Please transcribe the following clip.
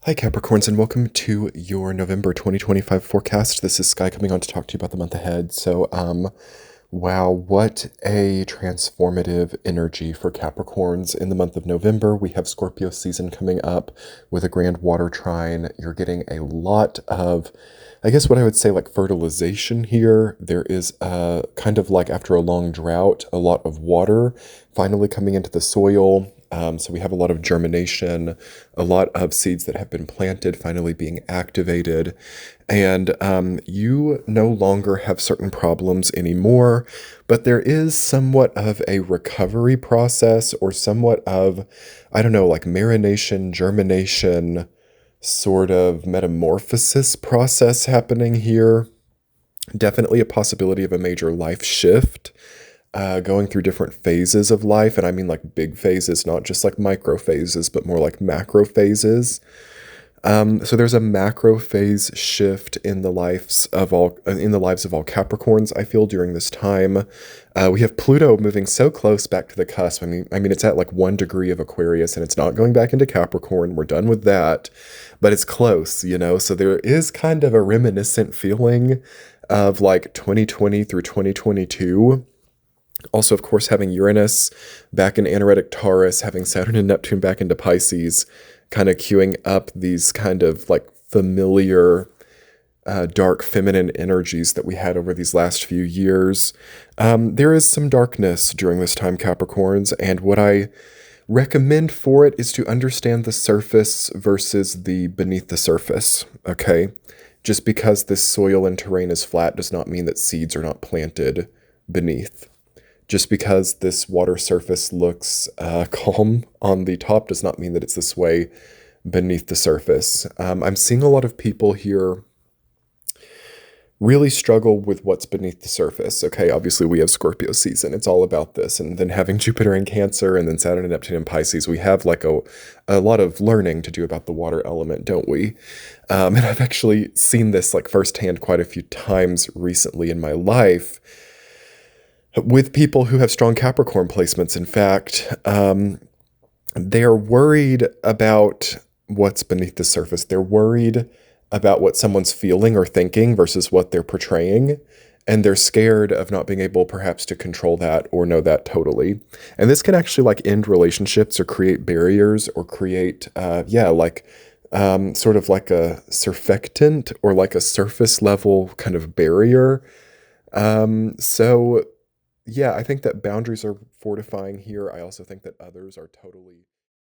Hi Capricorns, and welcome to your November 2025 forecast. This is Sky coming on to talk to you about the month ahead. Wow, what a transformative energy for Capricorns in the month of November. We have Scorpio season coming up with a grand water trine. You're getting a lot of, I guess what I would say, like fertilization here. There is a kind of like after a long drought, a lot of water finally coming into the soil. So we have a lot of germination, a lot of seeds that have been planted finally being activated, and you no longer have certain problems anymore, but there is somewhat of a recovery process or somewhat of, I don't know, like marination, germination, sort of metamorphosis process happening here. Definitely a possibility of a major life shift, going through different phases of life. And I mean like big phases, not just like micro phases, but more like macro phases. So there's a macro phase shift in the lives of all Capricorns, I feel, during this time. We have Pluto moving so close back to the cusp. I mean, it's at like 1 degree of Aquarius, and it's not going back into Capricorn. We're done with that, but it's close, you know. So there is kind of a reminiscent feeling of like 2020 through 2022. Also, of course, having Uranus back in Anaretic Taurus, having Saturn and Neptune back into Pisces, kind of queuing up these kind of like familiar dark feminine energies that we had over these last few years. There is some darkness during this time, Capricorns, and what I recommend for it is to understand the surface versus the beneath the surface, okay? Just because this soil and terrain is flat does not mean that seeds are not planted beneath. Just because this water surface looks calm on the top does not mean that it's this way beneath the surface. I'm seeing a lot of people here really struggle with what's beneath the surface. Okay, obviously we have Scorpio season. It's all about this. And then having Jupiter in Cancer and then Saturn and Neptune in Pisces, we have like a lot of learning to do about the water element, don't we? And I've actually seen this like firsthand quite a few times recently in my life with people who have strong Capricorn placements. In fact, they're worried about what's beneath the surface. They're worried about what someone's feeling or thinking versus what they're portraying. And they're scared of not being able perhaps to control that or know that totally. And this can actually like end relationships or create barriers or create, sort of like a surfactant or like a surface level kind of barrier. So yeah, I think that boundaries are fortifying here. I also think that others are totally